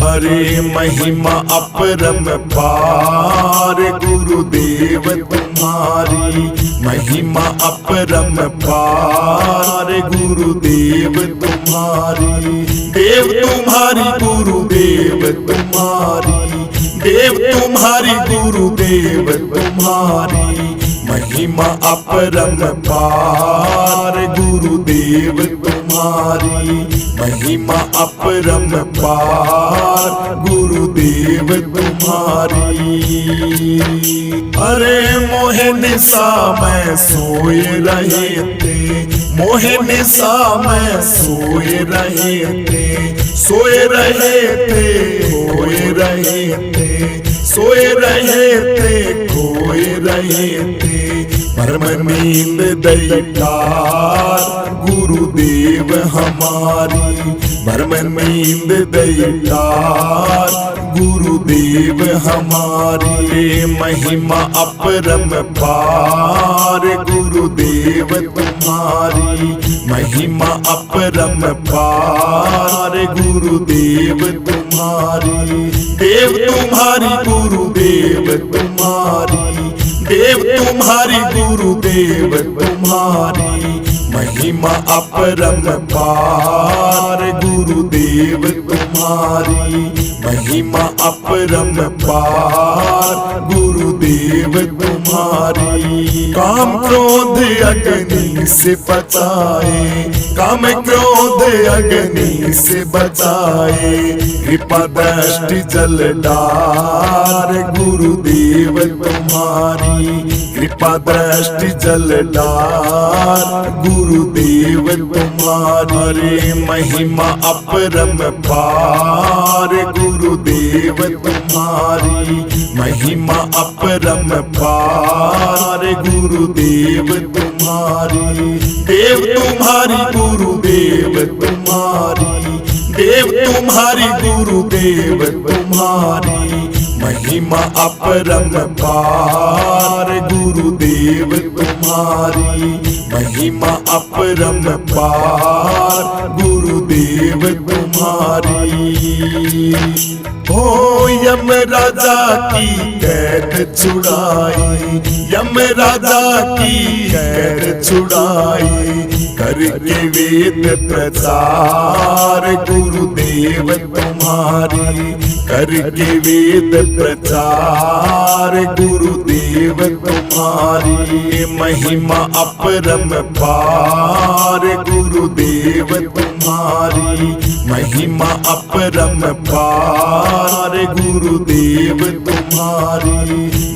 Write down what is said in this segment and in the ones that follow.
अरे महिमा अपरम पार गुरुदेव तुम्हारी, महिमा अपरम पार गुरुदेव तुम्हारी। देव तुम्हारी गुरुदेव तुम्हारी, देव तुम्हारी गुरुदेव तुम्हारी। महिमा अपरम पार गुरुदेव तुम्हारी, महिमा अपरम पार गुरुदेव तुम्हारी। अरे मोहे निशा में सोए रहे थे, मोहे निशा में सोए रहे थे, सोए रहे थे, खोए रहे थे, सोए रहे थे, खोए रहे थे। परम नींद दैतार गुरुदेव हमारी, परम नींद दैतार गुरुदेव हमारी। महिमा अपरम पार गुरुदेव तुम्हारी, महिमा अपरम पार गुरुदेव तुम्हारी। देव तुम्हारी गुरुदेव तुम्हारी, देव तुम्हारी गुरुदेव तुम्हारी। महिमा अपरम पार गुरुदेव तुम्हारी, महिमा अपरम पार गुरुदेव तुम्हारी। काम क्रोध अग्नि से बचाए, काम क्रोध अग्नि से बचाए। कृपा दृष्टि जल डार गुरुदेव तुम्हारी, कृपा दृष्टि जल डार गुरुदेव तुम्हारी। महिमा अपरम पार गुरुदेव तुम्हारी, महिमा अपरम पार गुरुदेव तुम्हारी। देव तुम्हारी गुरुदेव तुम्हारी, देव तुम्हारी गुरुदेव तुम्हारी। महिमा अपरम पार गुरुदेव तुम्हारी, महिमा अपरम पार गुरुदेव तुम्हारी। ओ यम राजा की कैद छुड़ाई, यम राजा की कैद छुड़ाई। करके वेद प्रचार गुरुदेव तुम्हारी, करके वेद प्रचार गुरुदेव तुम्हारी। महिमा अपरम पार गुरुदेव तुम्हारी, महिमा अपरम पार गुरुदेव तुम्हारी।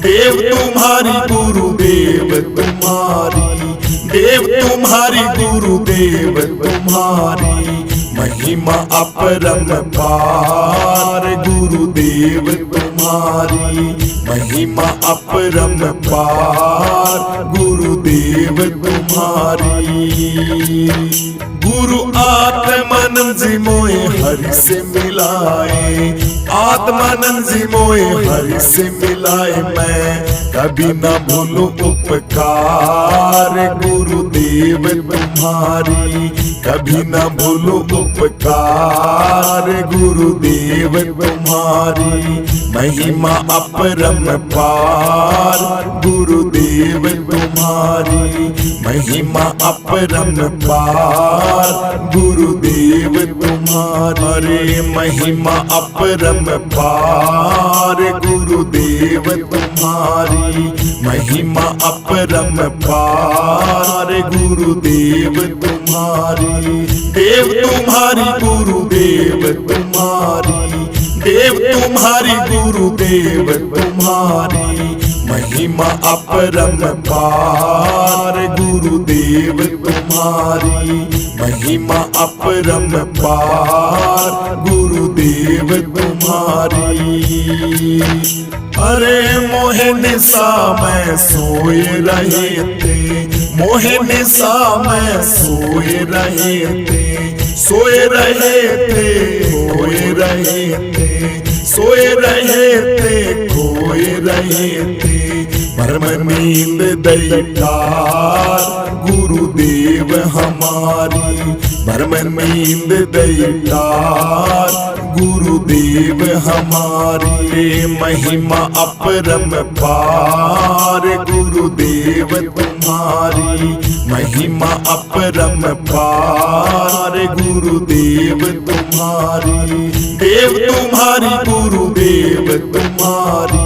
देव तुम्हारी गुरुदेव तुम्हारी, देव तुम्हारी गुरुदेव तुम्हारी। महिमा अपरम पार गुरुदेव तुम्हारी, महिमा अपरम पार गुरुदेव तुम्हारी। गुरु आत्मानंद जी मोए हरि से मिलाए, आत्मानंद जी मोए हरि से मिलाए। मैं कभी न भूलूं उपकार गुरुदेव तुम्हारी, कभी न भूलूं उपकार गुरुदेव तुम्हारी। महिमा अपरम पार गुरुदेव तुम्हारी, महिमा अपरम पार गुरुदेव तुम्हारी। महिमा अपरम पार गुरुदेव तुम्हारी, महिमा अपरम पार गुरुदेव तुम्हारी। देव तुम्हारी गुरुदेव तुम्हारी, देव तुम्हारी गुरुदेव तुम्हारी। महिमा अपरम पार गुरुदेव तुम्हारी, महिमा अपरम पार गुरुदेव तुम्हारी। अरे मोहे निशा में सोए रहे थे, मोहे निशा में सोए रहे थे, सोए रहे थे, खोए रहे थे, सोए रहे थे, खोए रहे थे। परम नींद दैतार गुरुदेव हमारी, परम नींद दैतार गुरुदेव हमारी महिमा अपरम पार गुरुदेव तुम्हारी महिमा अपरम पार गुरुदेव तुम्हारी देव तुम्हारी गुरुदेव तुम्हारी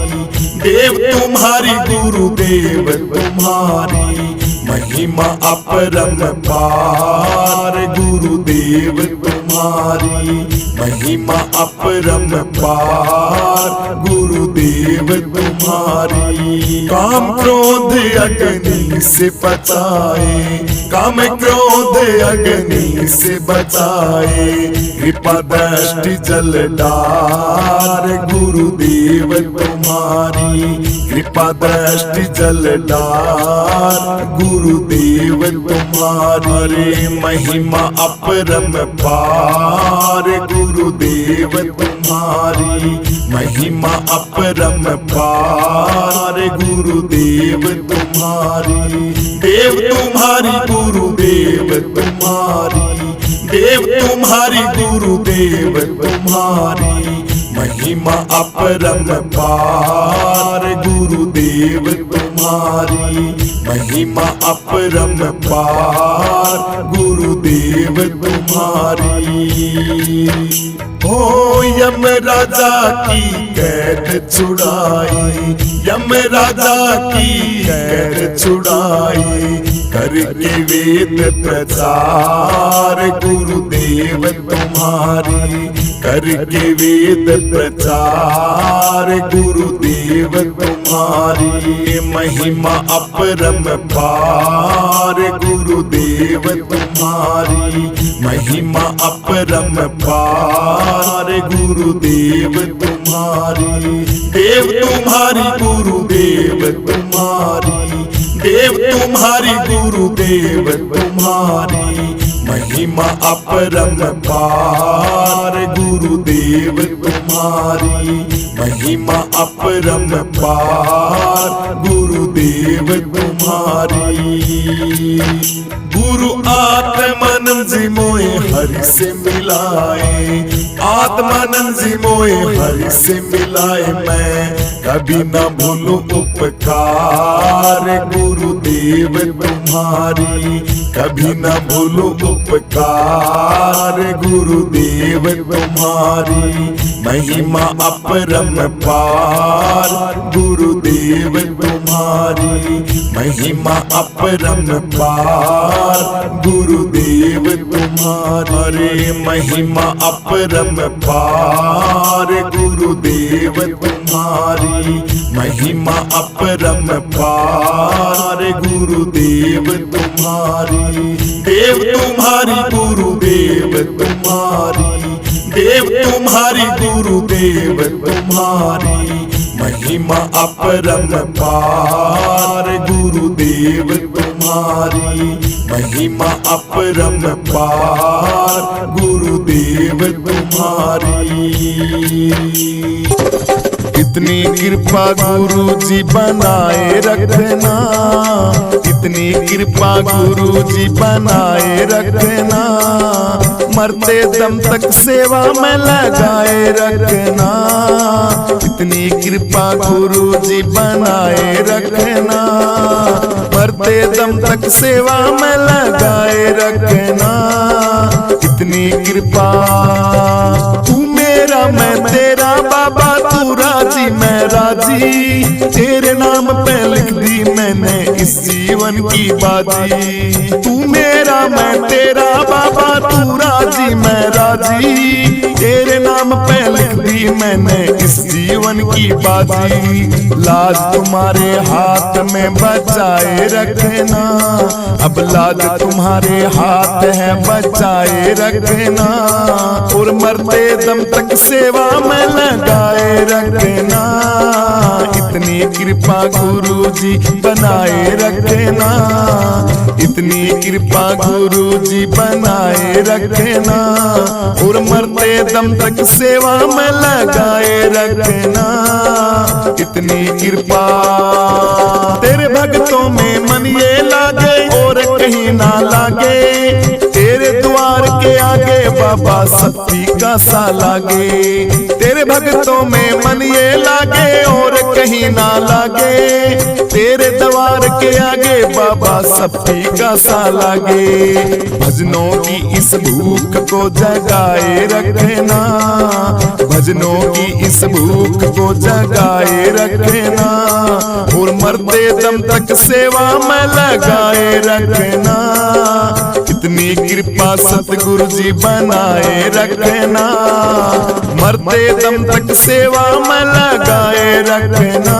देव तुम्हारी गुरुदेव तुम्हारी महिमा अपरम पार गुरुदेव तुम्हारी महिमा अपरम पार गुरुदेव तुम्हारी काम क्रोध अग्नि से बचाए काम क्रोध अग्नि से बचाए कृपा दृष्टि जल डार गुरुदेव तुम्हारी कृपा दृष्टि जल डार गुरुदेव तुम्हारी महिमा अपरम पार गुरुदेव तुम्हारी महिमा अपरम पार गुरुदेव तुम्हारी देव तुम्हारी गुरुदेव तुम्हारी देव तुम्हारी गुरुदेव तुम्हारी महिमा अपरम पार गुरुदेव तुम्हारी महिमा अपरम पार गुरुदेव तुम्हारी हो यम राजा की कैद छुड़ाई यम राजा की कैद छुड़ाई करके वेद प्रचार गुरुदेव तुम्हारी करके वेद प्रचार गुरुदेव तुम्हारी महिमा अपरम पार गुरुदेव तुम्हारी महिमा अपरम पार गुरुदेव तुम्हारी देव तुम्हारी गुरुदेव तुम्हारी देव तुम्हारी गुरुदेव तुम्हारी महिमा अपरम पार गुरुदेव तुम्हारी महिमा अपरम पार गुरुदेव तुम्हारी गुरु आत्मानंद जी मोए हरि से मिलाए आत्मानंद जी मोए हरि से मिलाए मैं कभी न भूलूं उपकार गुरुदेव तुम्हारी कभी न भूलूं उपकार गुरुदेव तुम्हारी महिमा अपरम पार गुरुदेव तुम्हारी महिमा अपरम पार गुरुदेव तुम्हारी महिमा अपरम पार गुरुदेव तुम्हारी महिमा अपरम पार गुरुदेव तुम्हारी देव तुम्हारी गुरुदेव तुम्हारी देव तुम्हारी गुरुदेव तुम्हारी महिमा अपरम पार गुरुदेव तुम्हारी महिमा अपरम पार गुरुदेव तुम्हारी इतनी कृपा गुरु जी बनाए रखना इतनी कृपा गुरु जी बनाए रखना मरते दम तक सेवा में लगाए रखना इतनी कृपा गुरु जी बनाए रखना मरते दम तक सेवा में लगाए रखना इतनी कृपा तू मेरा मैं तेरा बाबा तू राजी मैं राजी तेरे नाम पे लिख दी मैंने इस जीवन की बाजी तू मेरा मैं तेरा बाबा तू राजी मैं राजी तेरे नाम पे लिख दी मैंने इस जीवन की बाजी लाज तुम्हारे हाथ में बचाए रखना अब लाज तुम्हारे हाथ है बचाए रखना और मरते दम तक सेवा में लगाए रखना इतनी कृपा गुरु जी बनाए रखना इतनी कृपा गुरु जी बनाए रखना और मरते दम तक सेवा में लगाए रखना इतनी कृपा तेरे भक्तों में मन ये लागे और कहीं ना लागे तेरे तेरे द्वार के आगे बाबा शक्ति का सा लागे। तेरे भक्तों में मन ये लागे और कहीं ना लागे। तेरे द्वार के आगे बाबा शक्ति का सा लागे। भजनों की इस भूख को जगाए रखना, भजनों की इस भूख को जगाए रखना, और मरते दम तक सेवा में लगाए रखना। इतनी कृपा सतगुरु जी बनाए रखना, मरते दम तक सेवा में लगाए रखना।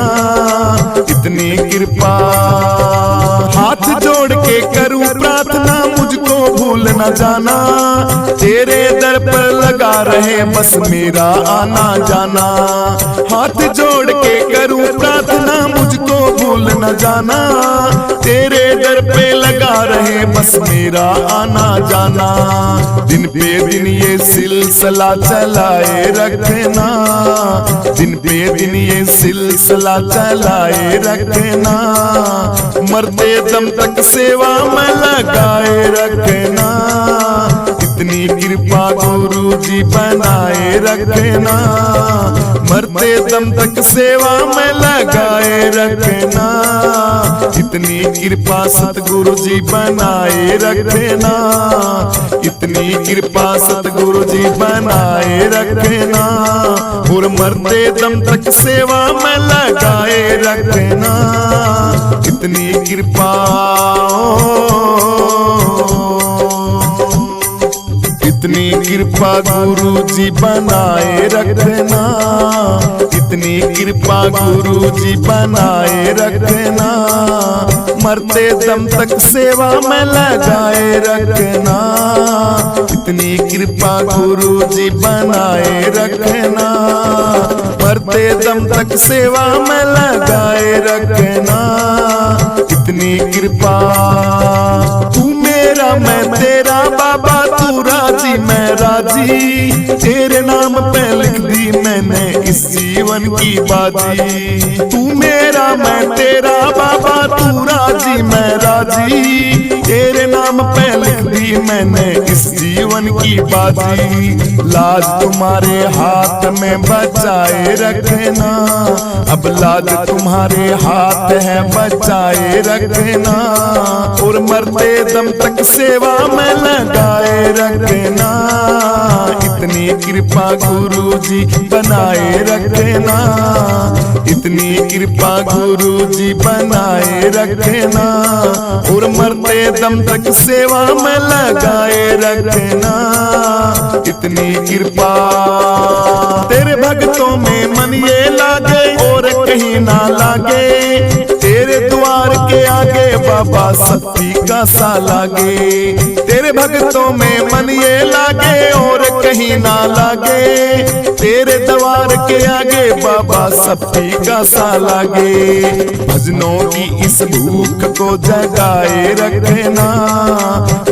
इतनी कृपा हाथ जोड़ के करूं प्रार्थना, मुझको भूल न जाना। तेरे दर पर लगा रहे बस मेरा आना जाना। हाथ जोड़ के करूं प्रार्थना, मुझको भूल न जाना। तेरे दर पे लगा रहे बस मेरा आना जाना। दिन पे दिन ये सिलसिला चलाए रखना, दिन पे दिन ये सिलसिला चलाए रखना। मरते दम तक सेवा में लगाए रखना। इतनी कृपा गुरु जी बनाए रखना, मरते दम तक सेवा में लगाए रखना। इतनी कृपा सतगुरु जी बनाए रखना, इतनी कृपा सतगुरु जी बनाए रखना, और मरते दम तक सेवा में लगाए रखना। इतनी कृपा इतनी कृपा गुरु जी बनाए रखना, इतनी कृपा गुरु जी बनाए रखना। मरते दम तक सेवा में लगाए रखना। इतनी कृपा गुरु जी बनाए रखना, मरते दम तक सेवा में लगाए रखना। इतनी कृपा तू मेरा मैं तेरा बाबा, तू राजी मैं राजी। तेरे नाम पे लिख दी मैंने इस जीवन की बाजी। तू मेरा मैं तेरा बाबा, तू राजी मैं राजी। तेरे नाम पे लिख दी मैंने इस जीवन की बाजी। लाज तुम्हारे हाथ में बचाए रखना, अब लाज तुम्हारे हाथ है बचाए रखना, और मरते दम तक सेवा में लगाए रखना। इतनी कृपा गुरु जी बनाए रखना, इतनी कृपा गुरु जी बनाए रखना, और मरते दम तक सेवा में लगाए रखना। इतनी कृपा तेरे भक्तों में मन ये लागे और कहीं ना लागे। तेरे द्वार के आगे बाबा शक्ति का सा लागे। तेरे भक्तों में मन ये लागे और कहीं ना लागे। तेरे द्वार के आगे बाबा शक्ति का सा लागे। भजनों की इस भूख को जगाए रखना,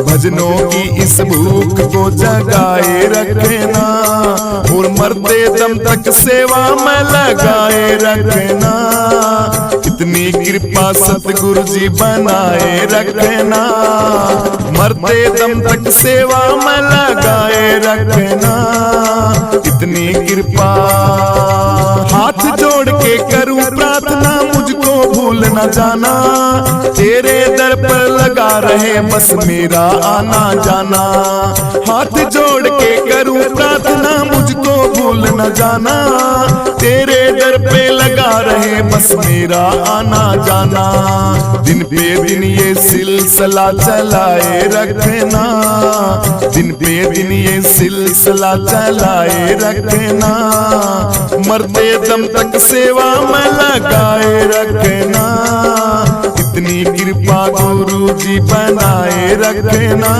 भजनों की इस भूख को जगाए रखना, और मरते दम तक सेवा में लगाए रखना। इतनी कृपा सतगुरु जी बनाए रखना, मरते दम तक सेवा में लगाए रखना। इतनी कृपा हाथ जोड़ के करूं प्रार्थना, मुझको भूल न जाना। तेरे दर पर लगा रहे बस मेरा आना जाना। हाथ जोड़ के करूं प्रार्थना, मुझको भूल न जाना। तेरे दर पे लगा रहे बस मेरा आना जाना। दिन पे दिन ये सिलसिला चलाए रखना, दिन पे दिन ये सिलसिला चलाए रखना। मरते दम तक सेवा में लगाए रखना। इतनी कृपा गुरु जी बनाए रखना,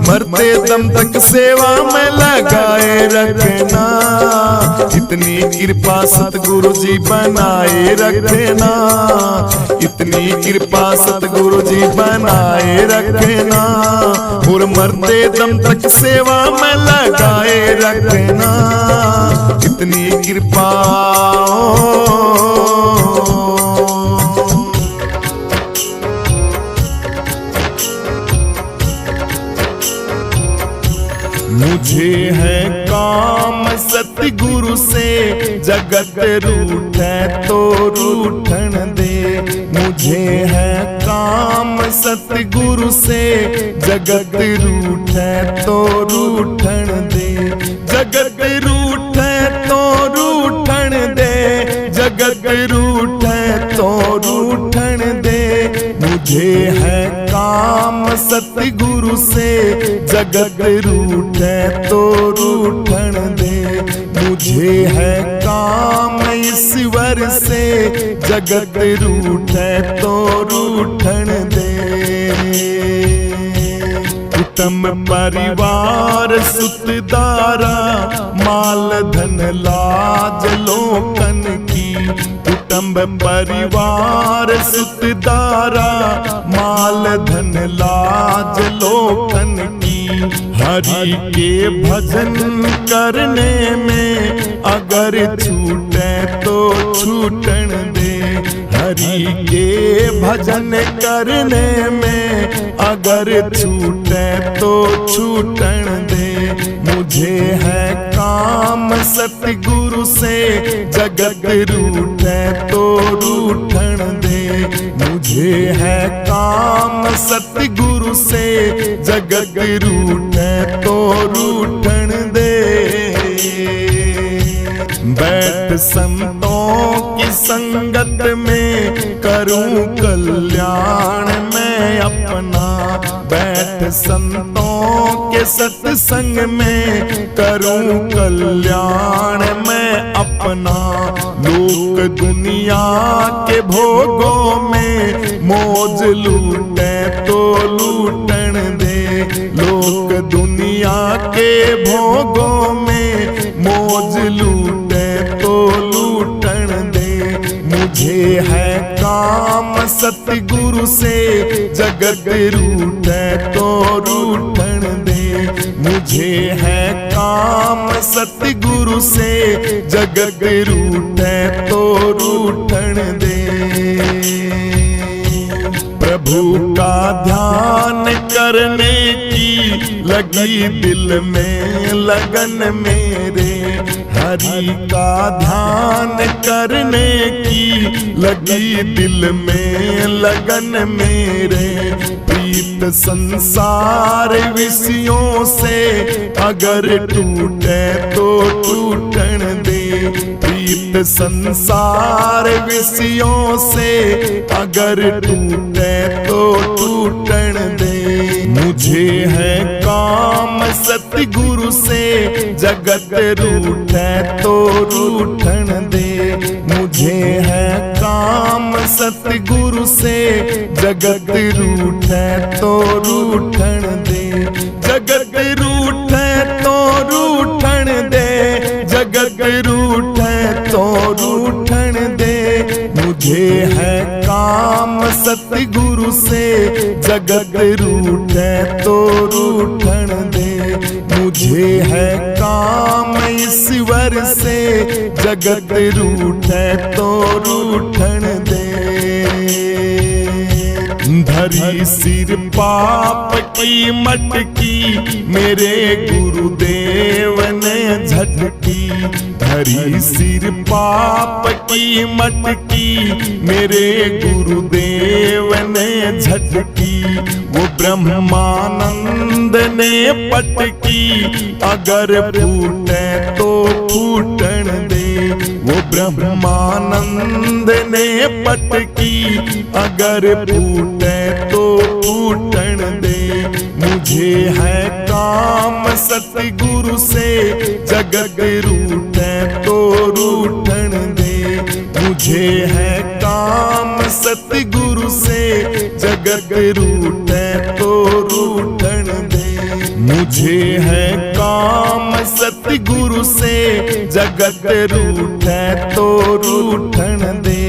मरते दम तक सेवा में लगाए रखना। इतनी कृपा सतगुरु जी बनाए रखना, इतनी कृपा सतगुरु जी बनाए रखना, और मरते दम तक सेवा में लगाए रखना। इतनी कृपा मुझे है काम सतगुरु से, जगत रूठे तो रूठन दे। मुझे है काम सतगुरु से, जगत रूठे तो रूठन दे। जगत रूठे तो रूठन दे, जगत रूठे तो रूठन दे। मुझे है काम सतगुरु से, जगत रूठे तो रूठन दे। मुझे है काम ईश्वर से, जगत रूठे तो रूठन दे। कुटुंब परिवार सुतदारा, माल धन लाज लोकन की। कुटुंब परिवार सुतदारा, माल धन लाज लोकन की। हरि के भजन करने में अगर छूटे तो छूटन दे। हरि के भजन करने में अगर छूटे तो छूटन दे। मुझे है काम सतगुरु से, जगत रूठे तो रूठन दे। मुझे है काम सतगुरु से, जगत रूठे तो रूठन दे। बैठ संतों की संगत में, करूं कल्याण मैं अपना। बैठ संतों के सत्संग में, करूं कल्याण मैं अपना। लोक दुनिया के भोगों में, मौज लूटे तो लूटन दे। लोक दुनिया के भोगों में, मौज लूटे तो लूटन दे। मुझे है काम सतगुरु से, जगत रूठे तो रूठन दे। मुझे है काम सतगुरु से, जगत रूठे तो रूठन दे। प्रभु का ध्यान करने की लगी दिल में लगन मेरे। हरि का ध्यान करने की लगी दिल में लगन मेरे। प्रीत संसार विषयों से अगर टूटे तो टूटन दे। प्रीत संसार विषयों से अगर टूटे तो टूटन दे। मुझे है काम सतगुरु से, जगत रूठे तो रूठन दे। मुझे है काम सतगुरु से, जगत रूठे तो रूठन दे। जगत रूठे तो रूठन दे, जगत रूठे तो रूठन दे। मुझे है काम सतगुरु से, जगत रूठे तो रूठन दे। मुझे है काम ईश्वर से, जगत रूठे तो रूठन दे। धरी सिर पाप की मटकी, मेरे गुरुदेव ने झटकी। धरी सिर पाप की मटकी, मेरे गुरुदेव ने झटकी। वो ब्रह्मानंद ने पटकी, अगर फूटे तो फूटन दे। वो ब्रह्मानंद ने पटकी, अगर फूटे तो फूटन दे। मुझे है काम सतगुरु से, जगत रूठे तो रूठन दे। मुझे है काम सतगुरु से, जगत रूठे तो रूठन दे। मुझे है काम सतगुरु से, जगत रूठे तो रूठन दे।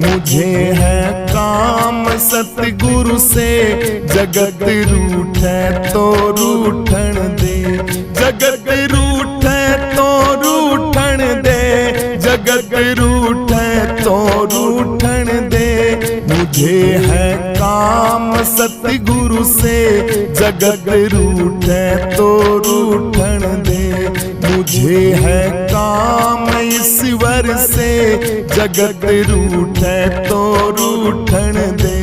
मुझे है काम सतगुरु से, जगत रूठे तो रूठन दे। जगत रूठे तो रूठन दे, जगत रूठे तो रूठन दे। मुझे है काम काम सतगुरु से जगत रूठे तो रूठन दे। मुझे है काम ईश्वर से जगत रूठे तो रूठन दे।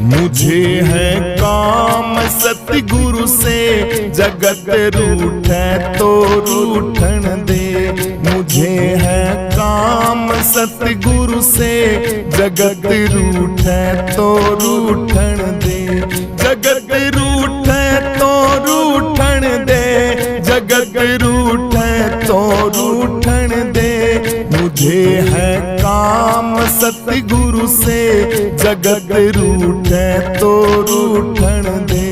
मुझे है काम सतगुरु से जगत रूठे तो रूठन दे। मुझे है काम सतगुरु से जगत रूठे तो रूठन दे। जगत रूठे तो रूठन दे, जगत रूठे तो रूठन दे। मुझे है काम सतगुरु से जगत रूठे तो रूठन दे।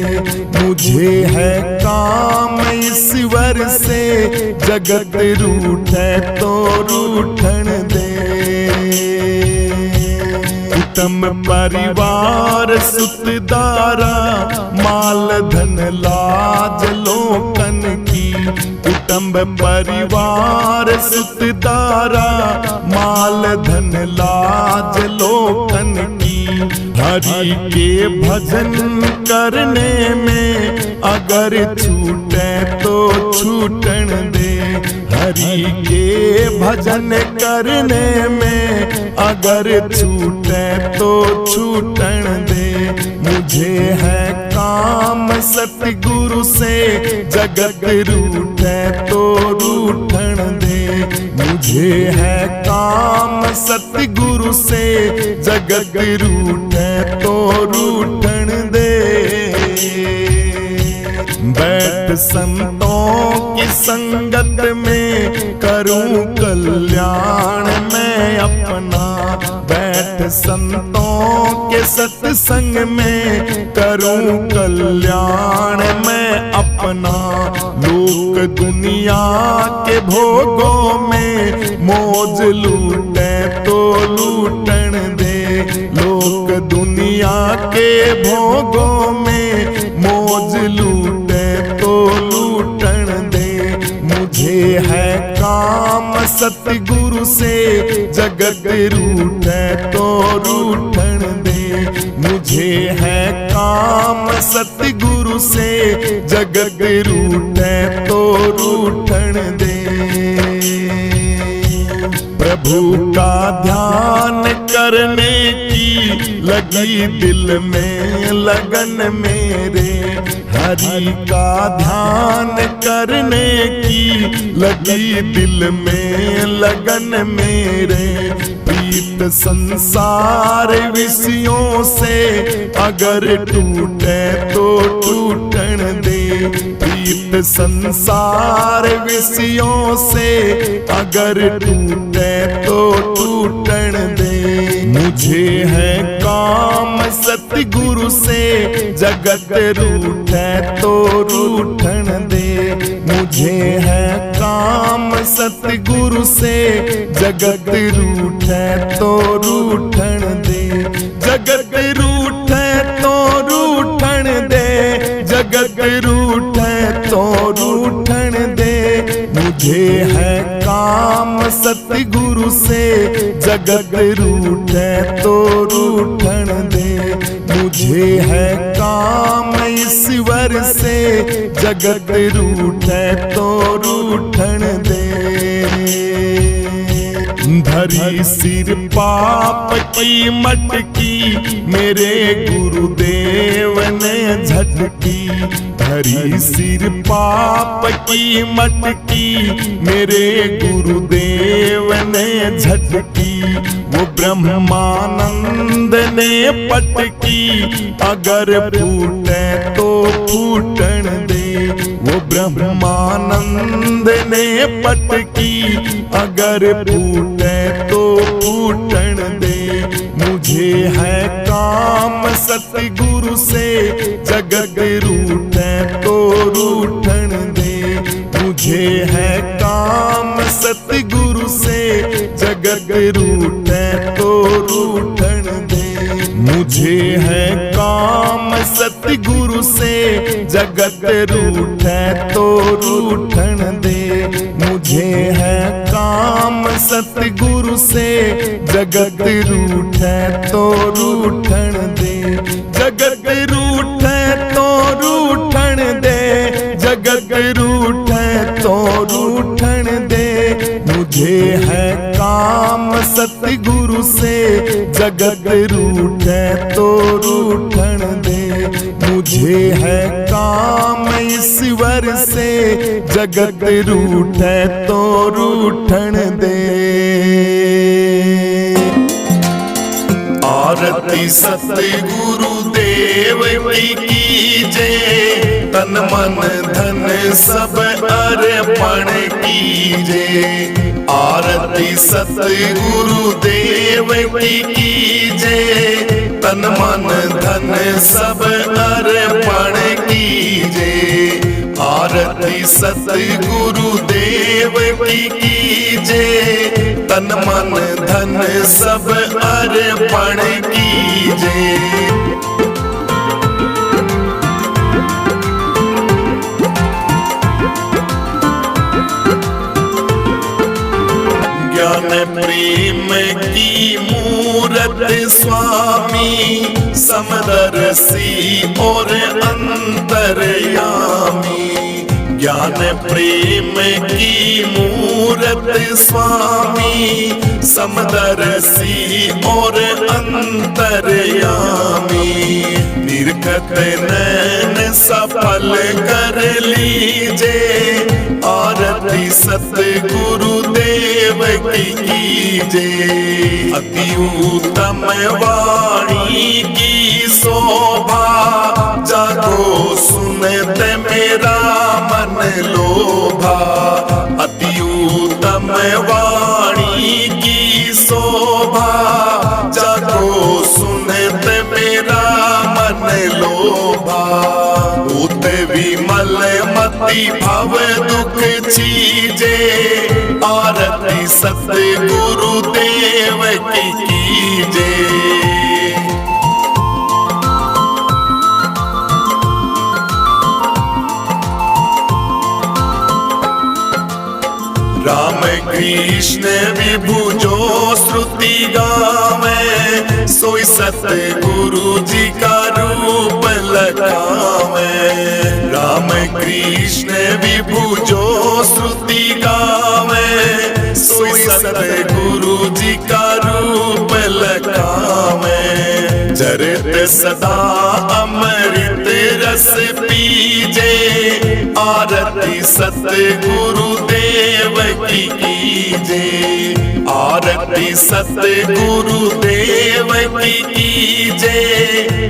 मुझे है काम ईश्वर से जगत रूठे तो रूठन दे। उत्तम परिवार सुतदारा माल धन लाज लोकन की। उत्तम परिवार सुतदारा माल धन लाज लोकन की। हरि के भजन करने में अगर छूटे तो छूटन दे। हरि के भजन करने में अगर छूटे तो छूटन दे। मुझे है काम सतगुरु से जगत रूठे तो रूठन दे। मुझे है काम सतगुरु से जगत रूठे तो रूठन दे। बैठ संतों की संगत में करूं कल्याण मैं अपना। बैठ संतों के सत्संग में करूं कल्याण मैं अपना। लोक दुनिया के भोगों में मौज लूटे तो लूटन दे। लोक दुनिया के भोगों में मौज लूटे तो लूटन दे। मुझे है काम सतगुरु से जगत रूठे तो रूठन दे। मुझे है काम सतगुरु से जगत रूठे तो रूठन दे। प्रभु का ध्यान करने की लगी दिल में लगन मेरे। हरि का ध्यान करने की लगी दिल में लगन मेरे। प्रीत संसार विषयों से अगर टूटे तो टूटन दे। प्रीत संसार विषयों से अगर टूटे तो टूटन दे। मुझे है काम सतगुरु से जगत रूठे तो रूठन दे। मुझे है काम सतगुरु से जगत रूठे तो रूठन दे। जगत रूठे तो रूठन दे, जगत रूठे तो रूठन दे। मुझे है काम सतगुरु से जगत रूठे तो रूठन दे। मुझे है काम ईश्वर से जगत रूठे तो रूठन दे। धरी सिर पाप की मटकी मेरे गुरुदेव ने झटकी। धरी सिर पाप की मटकी मेरे गुरुदेव ने झटकी। वो ब्रह्मानंद ने पटकी अगर फूटे तो फूटन दे। वो ब्रह्मानंद ने पटकी अगर फूटे तो फूटन दे। मुझे है काम सतगुरु से जगत रूठे तो रूठन दे। मुझे है काम सतगुरु से जगत रूठे तो रूठन दे। मुझे है काम सतगुरु से जगत रूठे तो रूठन दे। मुझे है काम सतगुरु से जगत रूठे तो रूठण दे, जगत रूठे तो रूठण दे, जगत रूठे तो रूठण दे। मुझे है काम सतगुरु से, जगत रूठे तो रूठण दे। मुझे है काम ईश्वर से, जगत रूठे तो रूठण दे। आरती सतगुरु देव की कीजे, तन मन धन सब अर्पण कीजे। आरती सतगुरु देव की कीजे, तन मन धन सब अर्पण कीजे। आरती सतगुरु देव की कीजे, तन मन धन सब अर्पण कीजे। ज्ञान प्रेम की मूरत स्वामी, समदर्शी और अंतर्यामी। ज्ञान प्रेम की मूरत स्वामी, समदर्शी और अंतर्यामी। निरखत नैन सफल कर लीजे, आरती सतगुरु देव की कीजे। अति उत्तम वाणी की शोभा, जागो सुनते मेरा मन लोभा। अति उत्तम वाणी की शोभा, जागो सुनते मेरा मन लोभा। उत विमल मति भव दुख चीजे, आरती सतगुरु देव की कीजे। राम कृष्ण विभु जो श्रुति गावे, सोई सतगुरु जी का रूप लगावे। राम कृष्ण विभु जो श्रुति गावे, सोई सतगुरु जी का रूप लगावे। चरित सदा अमृत रस पीजे, आरती सतगुरु देव की कीजे। आरती सतगुरु देव की कीजे,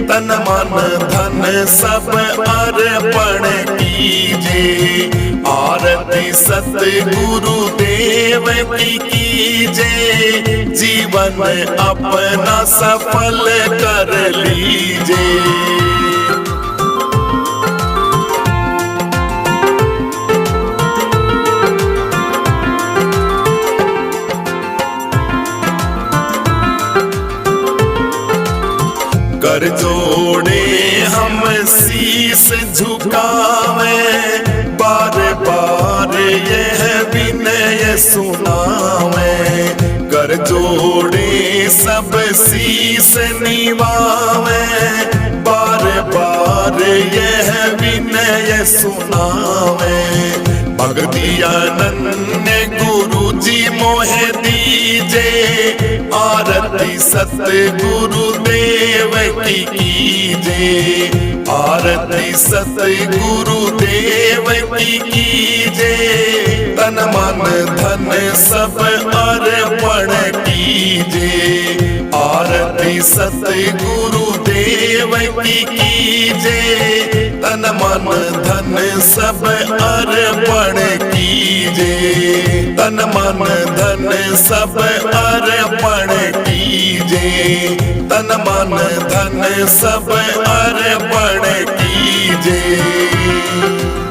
तन मन धन सब अर्पण कीजे। आरती सतगुरु देव की कीजे, जीवन अपना सफल कर लीजे। कर जोड़े हम शीस झुकावे, बार बार यह विनय सुनावे। कर जोड़े सब शीस निभावे, बार बार यह विनय सुनावे। भक्ति अनन्य गुरु जी मोहे दीजे, आरती सतगुरु देव की कीजे। आरती सतगुरु देव की कीजे, तन मन धन सब अर्पण कीजे। आरती सतगुरु देव की कीजे, तन मन धन सब अर्पण कीजे। तन मन धन सब अर्पण कीजे। तन मन धन सब अर्पण कीजे।